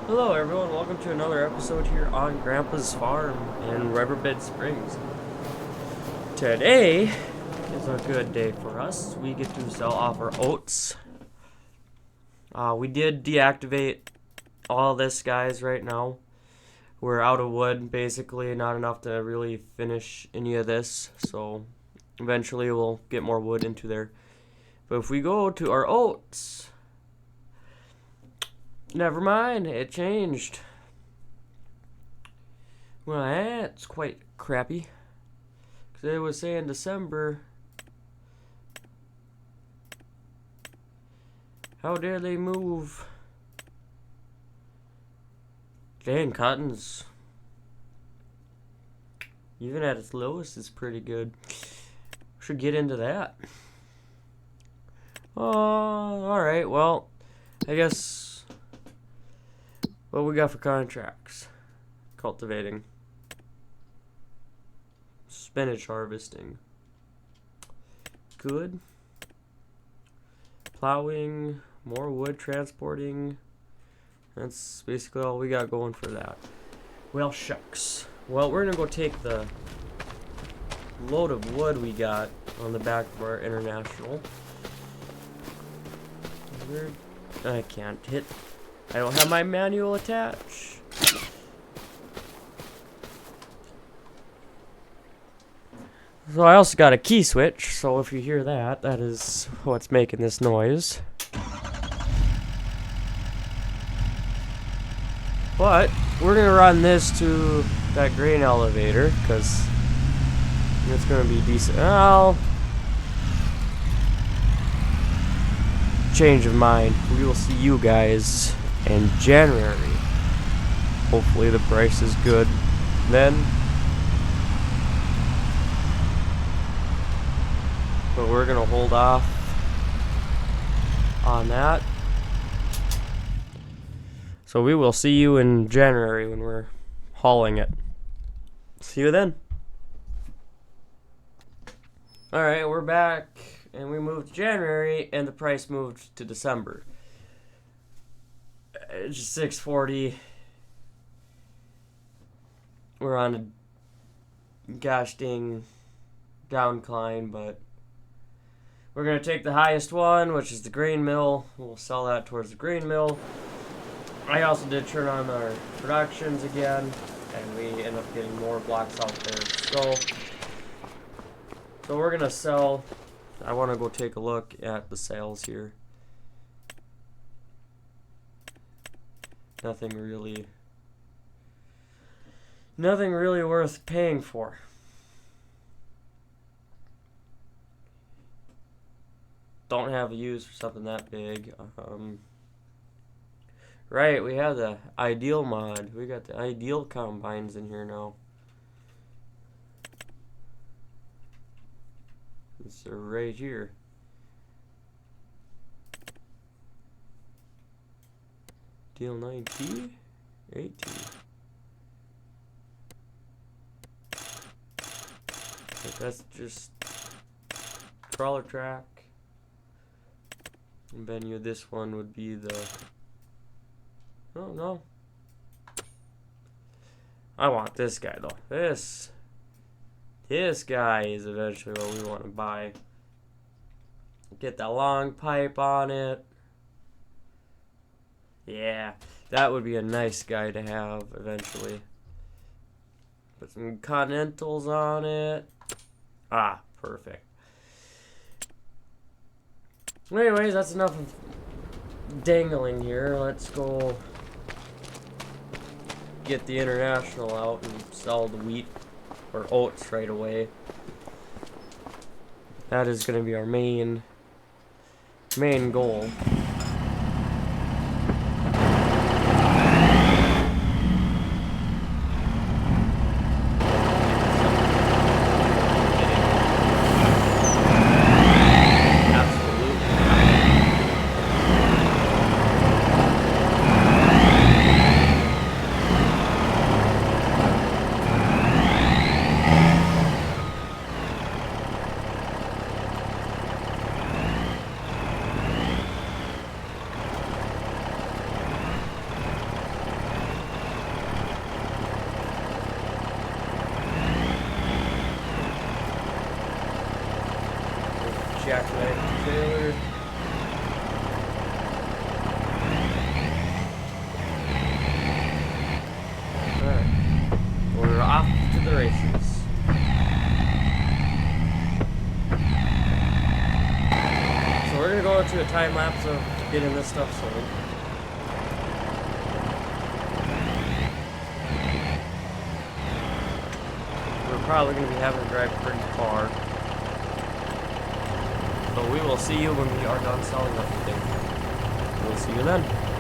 Hello everyone, welcome to another episode here on Grandpa's Farm in Riverbend Springs. Today is a good day for us. We get to sell off our oats. We did deactivate all this, guys, right now. We're out of wood, basically, not enough to really finish any of this, so eventually we'll get more wood into there. But if we go to our oats, never mind, it changed. Well, that's quite crappy. Because it was saying December. How dare they move? Dang, cotton's, even at its lowest, is pretty good. Should get into that. Alright, well, I guess what we got for contracts? Cultivating. Spinach harvesting. Good. Plowing. More wood transporting. That's basically all we got going for that. Well, shucks. Well, we're gonna go take the load of wood we got on the back of our International. I can't hit. I don't have my manual attached. So I also got a key switch, so if you hear that, that is what's making this noise. But we're gonna run this to that grain elevator, because it's gonna be decent. Well, change of mind. We will see you guys in January. Hopefully the price is good then. But we're gonna hold off on that. So we will see you in January when we're hauling it. See you then. Alright, we're back, and we moved to January, and the price moved to December. It's just $6.40. We're on a gosh dang downcline, but we're going to take the highest one, which is the grain mill. We'll sell that towards the grain mill. I also did turn on our productions again, and we end up getting more blocks out there. So we're going to sell. I want to go take a look at the sales here. Nothing really worth paying for. Don't have a use for something that big. Right, we have the Ideal mod. We got the Ideal combines in here now. It's right here. Deal 9T, 8T. That's just crawler track. And then this one would be the. Oh no. I want this guy though. This guy is eventually what we want to buy. Get the long pipe on it. Yeah, that would be a nice guy to have eventually. Put some Continentals on it. Ah, perfect. Anyways, that's enough of dangling here. Let's go get the International out and sell the wheat or oats right away. That is going to be our main goal. time lapse of getting this stuff sold. We're probably going to be having to drive pretty far. But we will see you when we are done selling everything. We'll see you then.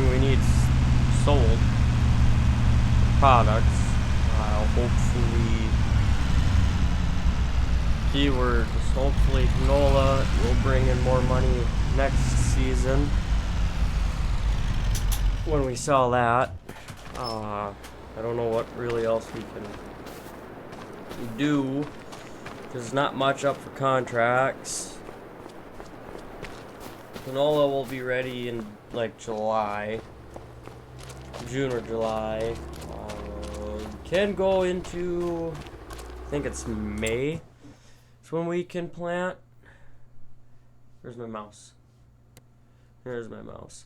everything we need sold. Products. Hopefully, keywords. Hopefully, canola will bring in more money next season when we sell that. I don't know what really else we can do. There's not much up for contracts. Canola will be ready in like July, June or July. Can go into, I think it's May. It's when we can plant. Where's my mouse? Here's my mouse.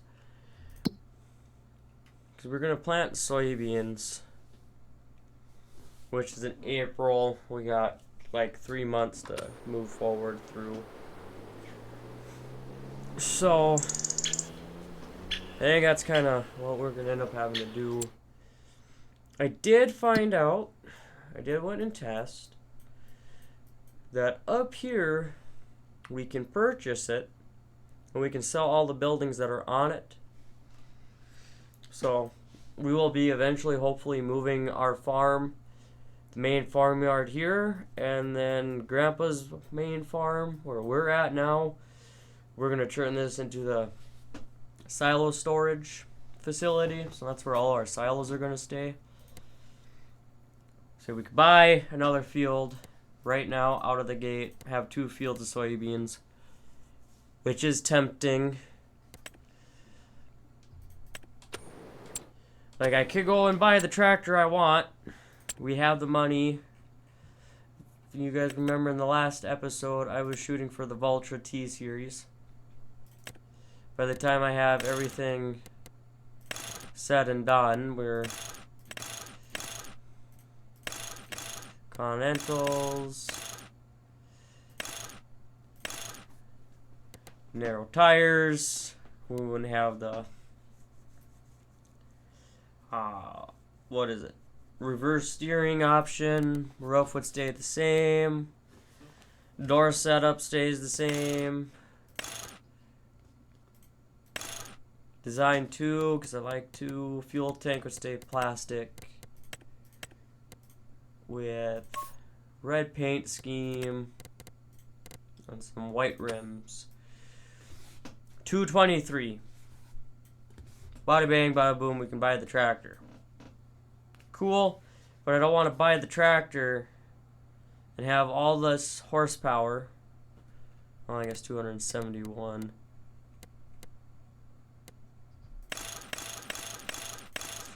Because we're gonna plant soybeans, which is in April. We got like 3 months to move forward through. So, I think that's kind of what we're gonna end up having to do. I did find out, I did went and test, that up here, we can purchase it, and we can sell all the buildings that are on it. So, we will be eventually, hopefully, moving our farm, the main farmyard here, and then Grandpa's main farm, where we're at now. We're going to turn this into the silo storage facility, so that's where all our silos are going to stay. So we could buy another field right now out of the gate, have 2 fields of soybeans, which is tempting. Like, I could go and buy the tractor I want. We have the money. If you guys remember in the last episode, I was shooting for the Valtra T-Series. By the time I have everything said and done, we're Continentals, narrow tires. We wouldn't have the what is it? Reverse steering option. Roof would stay the same. Door setup stays the same. Design 2, because I like to. Fuel tank would stay plastic with red paint scheme and some white rims. 223. Bada bang, bada boom, we can buy the tractor. Cool, but I don't want to buy the tractor and have all this horsepower. Well, I guess 271.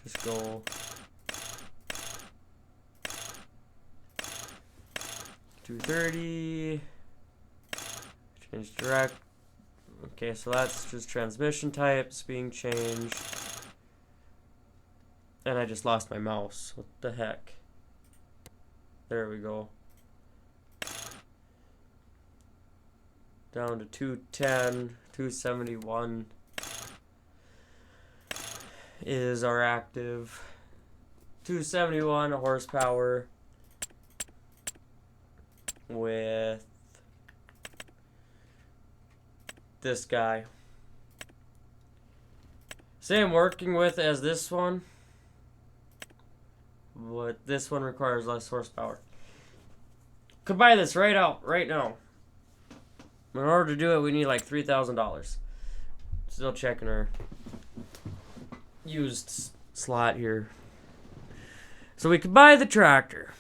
Just go 230. Change direct. Okay, so that's just transmission types being changed. And I just lost my mouse. What the heck? There we go. Down to 210, 271 is our active. 271 horsepower with this guy. Same working with as this one, but this one requires less horsepower. Could buy this right now. In order to do it, we need like $3,000. Still checking our used slot here. So we could buy the tractor.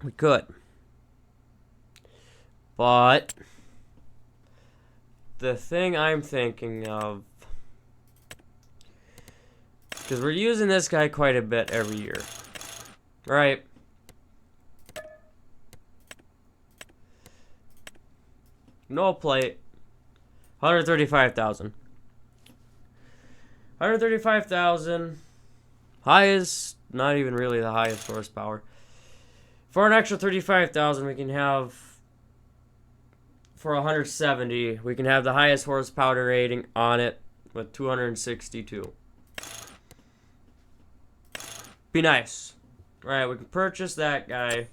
We could. But the thing I'm thinking of, because we're using this guy quite a bit every year, right? No plate, 135,000. 135,000. Highest, not even really the highest horsepower. For an extra 35,000, we can have, for 170, we can have the highest horsepower rating on it with 262. Be nice. Alright, we can purchase that guy.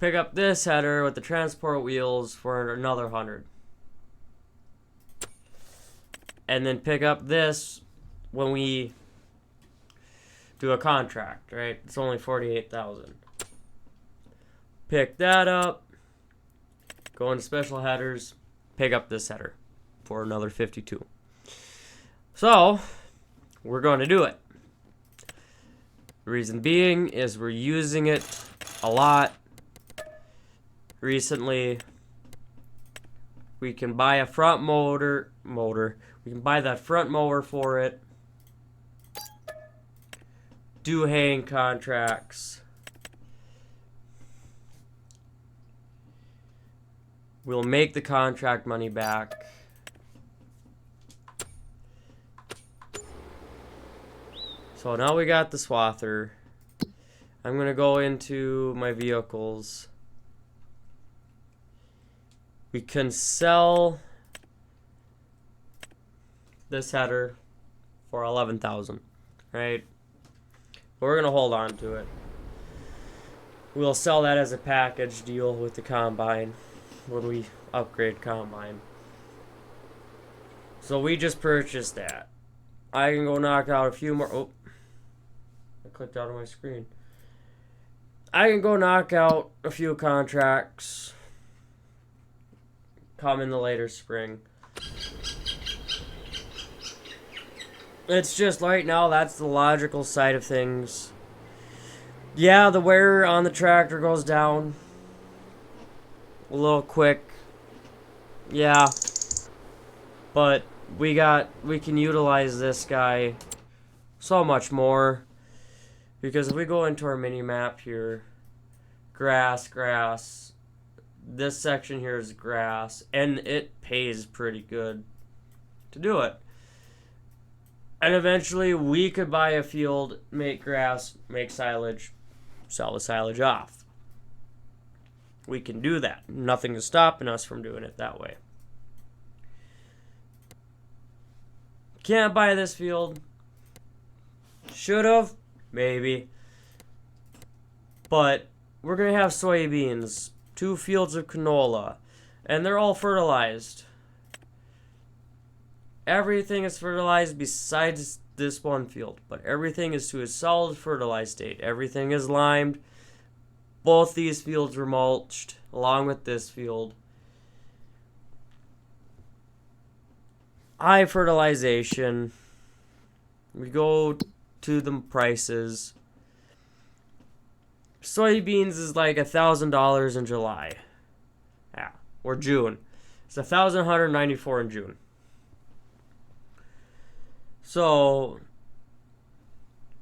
Pick up this header with the transport wheels for another 100. and then pick up this when we do a contract, right? It's only 48,000. Pick that up, go into special headers, pick up this header for another 52. So we're going to do it. The reason being is we're using it a lot recently. We can buy a front motor. We can buy that front mower for it. Do haying contracts. We'll make the contract money back. So now we got the swather. I'm going to go into my vehicles. We can sell this header for 11,000, right? We're going to hold on to it. We'll sell that as a package deal with the combine when we upgrade combine. So we just purchased that. I can go knock out a few more. Oh, I clicked out of my screen. I can go knock out a few contracts. Come in the later spring. It's just right now, that's the logical side of things. Yeah, the wear on the tractor goes down a little quick. Yeah. But we can utilize this guy so much more. Because if we go into our mini map here, grass, this section here is grass, and it pays pretty good to do it. And eventually we could buy a field, make grass, make silage, sell the silage off. We can do that. Nothing is stopping us from doing it that way. Can't buy this field. Should have, maybe. But we're going to have soybeans, 2 fields of canola, and they're all fertilized. Everything is fertilized besides this one field, but everything is to a solid fertilized state. Everything is limed. Both these fields were mulched, along with this field. High fertilization. We go to the prices. Soybeans is like $1,000 in July. Yeah, or June. It's $1,194 in June. So,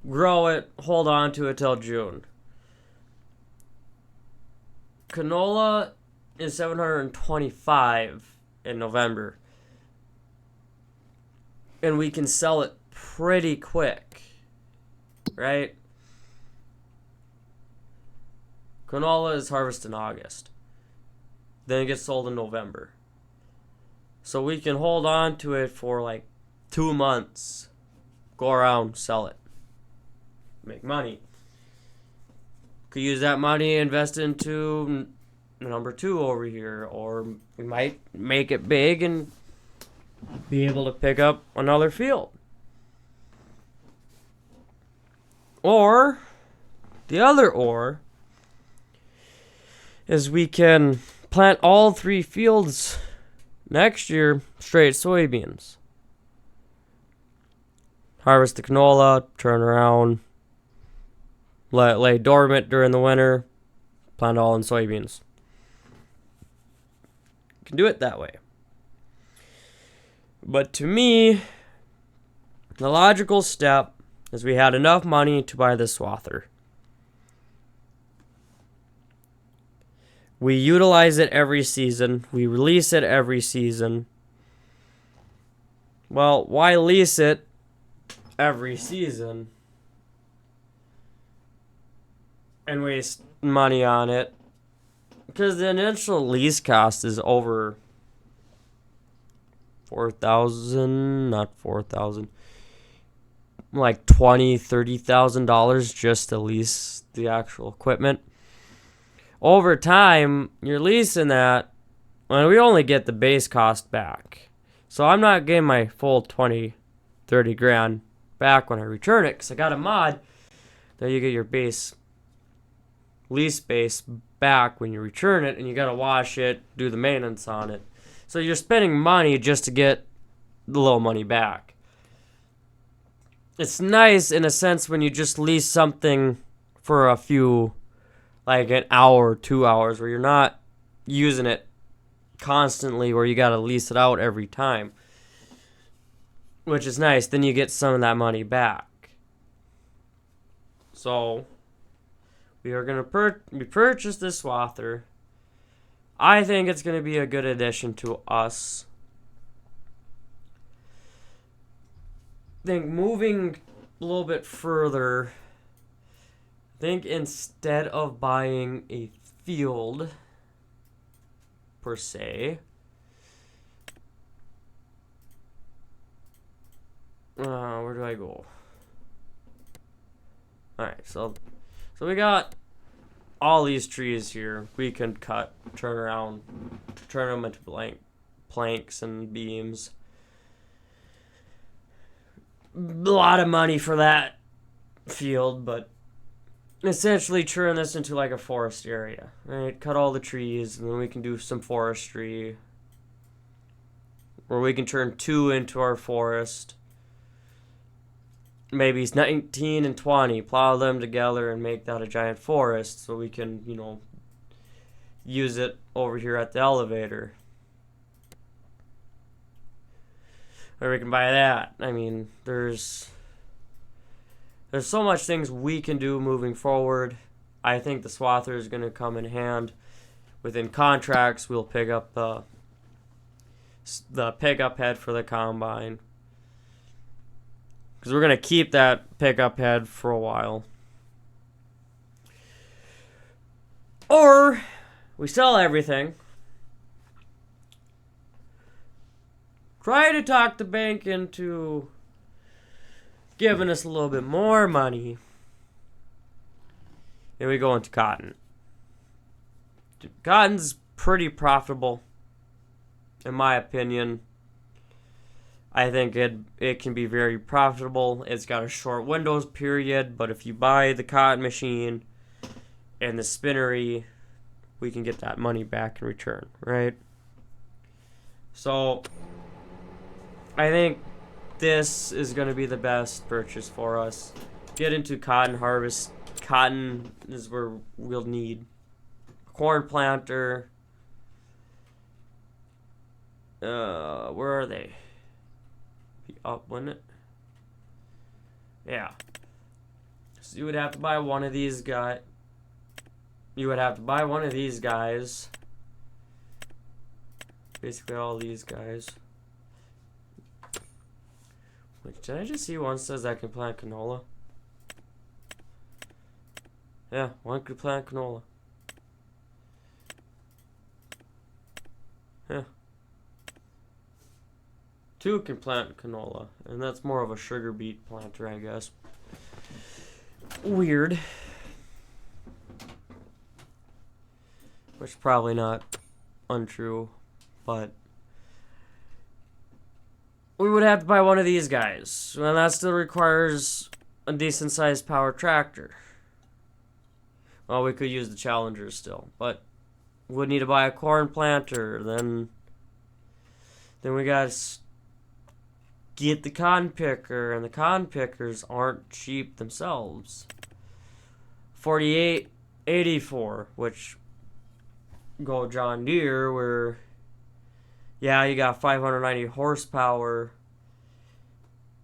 grow it, hold on to it till June. Canola is $725 in November. And we can sell it pretty quick, right? Canola is harvested in August. Then it gets sold in November. So we can hold on to it for like 2 months. Go around, sell it. Make money. Could use that money, invest into number 2 over here. Or we might make it big and be able to pick up another field. Or, the other or, is we can plant all 3 fields next year straight soybeans. Harvest the canola, turn around, let it lay dormant during the winter, plant all in soybeans. You can do it that way. But to me, the logical step is we had enough money to buy this swather. We utilize it every season. We release it every season. Well, why lease it every season and waste money on it? Because the initial lease cost is over $4,000, not $4,000, like $20,000-$30,000 just to lease the actual equipment. Over time, you're leasing that, and we only get the base cost back. So I'm not getting my full 20, 30 grand back when I return it, because I got a mod that you get your lease base back when you return it, and you gotta wash it, do the maintenance on it. So you're spending money just to get the little money back. It's nice in a sense when you just lease something for a few, like an hour, 2 hours, where you're not using it constantly, where you gotta lease it out every time, which is nice. Then you get some of that money back. So we are gonna purchase this swather. I think it's gonna be a good addition to us. I think moving a little bit further, I think instead of buying a field per se, where do I go? Alright, so we got all these trees here. We can cut, turn around, turn them into planks and beams. A lot of money for that field, but essentially turn this into like a forest area, right? Cut all the trees, and then we can do some forestry, where we can turn 2 into our forest. Maybe 19 and 20, plow them together and make that a giant forest, so we can, use it over here at the elevator. Or we can buy that. I mean, there's so much things we can do moving forward. I think the swather is going to come in hand. Within contracts, we'll pick up the pickup head for the combine, because we're going to keep that pickup head for a while. Or we sell everything, try to talk the bank into giving us a little bit more money, and we go into cotton. Cotton's pretty profitable, in my opinion. I think it can be very profitable. It's got a short windows period, but if you buy the cotton machine and the spinnery, we can get that money back in return, right? So I think this is going to be the best purchase for us. Get into cotton harvest. Cotton is where we'll need a corn planter. Where are they? Be up, wouldn't it? Yeah. So you would have to buy one of these guys. Basically all these guys. Wait, did I just see one says I can plant canola? Yeah, one could plant canola. Yeah. 2 can plant canola, and that's more of a sugar beet planter, I guess. Weird. Which is probably not untrue, but we would have to buy one of these guys, and that still requires a decent sized power tractor. Well, we could use the Challengers still, but we'd need to buy a corn planter. Then we got to get the cotton picker, and the cotton pickers aren't cheap themselves. 48.84, which go John Deere, where yeah, you got 590 horsepower,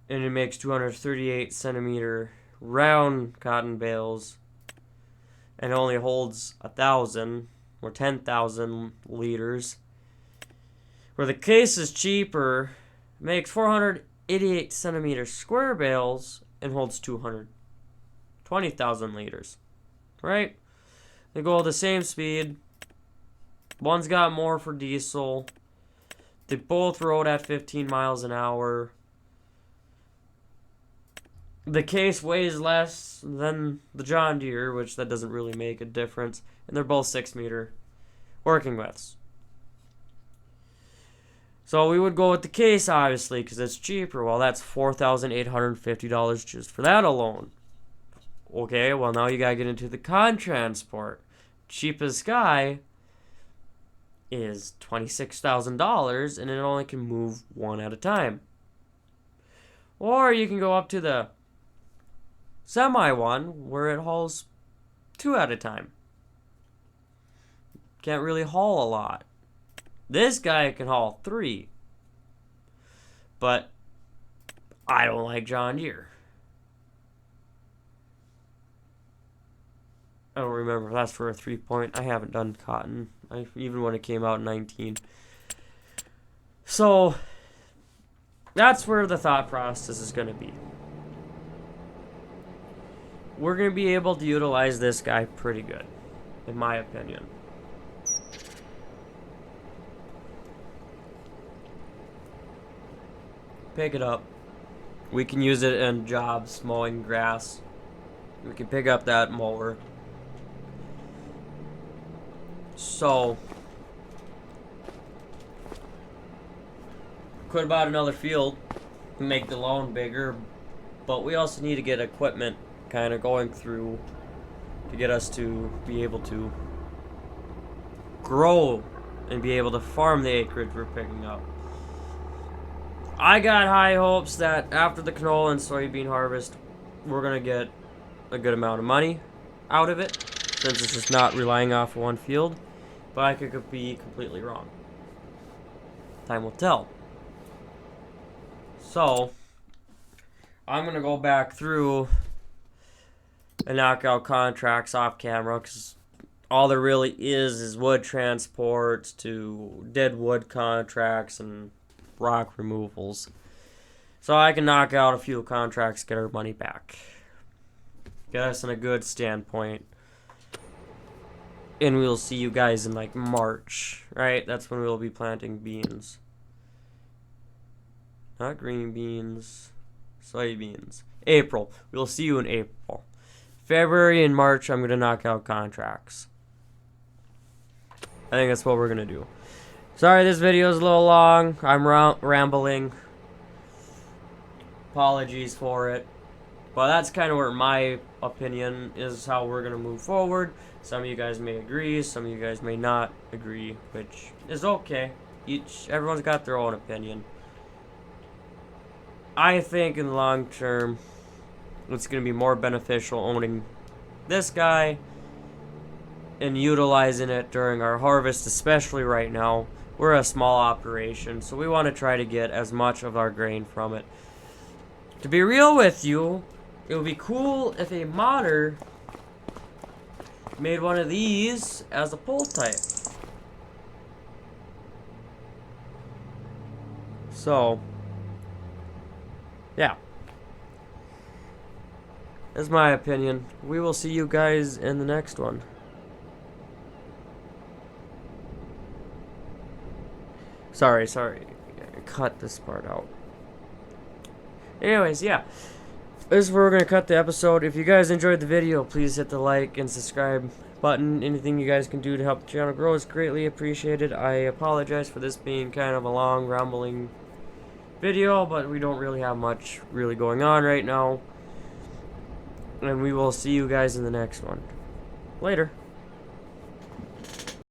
and it makes 238 centimeter round cotton bales, and only holds 1,000 or 10,000 liters. Where the case is cheaper, makes 488 centimeter square bales, and holds 220,000 liters. Right? They go the same speed. One's got more for diesel. They both rode at 15 miles an hour. The case weighs less than the John Deere, which that doesn't really make a difference. And they're both 6 meter working widths. So we would go with the case, obviously, because it's cheaper. Well, that's $4,850 just for that alone. Okay, well, now you gotta get into the con transport. Cheapest guy is $26,000, and it only can move one at a time. Or you can go up to the semi one, where it hauls two at a time. Can't really haul a lot. This guy can haul three. But I don't like John Deere. I don't remember if that's for a 3-point. I haven't done cotton, even when it came out in 19. So that's where the thought process is going to be. We're going to be able to utilize this guy pretty good, in my opinion. Pick it up. We can use it in jobs, mowing grass. We can pick up that mower. So, could have bought another field to make the lawn bigger, but we also need to get equipment kind of going through to get us to be able to grow and be able to farm the acreage we're picking up. I got high hopes that after the canola and soybean harvest, we're going to get a good amount of money out of it, since it's just not relying off one field. But I could be completely wrong. Time will tell. So, I'm going to go back through and knock out contracts off camera, because all there really is wood transports to dead wood contracts and rock removals. So I can knock out a few contracts, get our money back. Get us in a good standpoint. And we'll see you guys in like March, right? That's when we'll be planting beans. Not green beans, soybeans. April. We'll see you in April. February and March, I'm going to knock out contracts. I think that's what we're going to do. Sorry, this video is a little long. I'm rambling. Apologies for it. But that's kind of where my opinion is how we're going to move forward. Some of you guys may agree, some of you guys may not agree, which is okay. Everyone's got their own opinion. I think in the long term, it's going to be more beneficial owning this guy and utilizing it during our harvest, especially right now. We're a small operation, so we want to try to get as much of our grain from it. To be real with you, it would be cool if a modder made one of these as a pull type. So, yeah. That's my opinion. We will see you guys in the next one. Sorry. Cut this part out. Anyways, yeah. This is where we're going to cut the episode. If you guys enjoyed the video, please hit the like and subscribe button. Anything you guys can do to help the channel grow is greatly appreciated. I apologize for this being kind of a long, rambling video, but we don't really have much really going on right now. And we will see you guys in the next one. Later.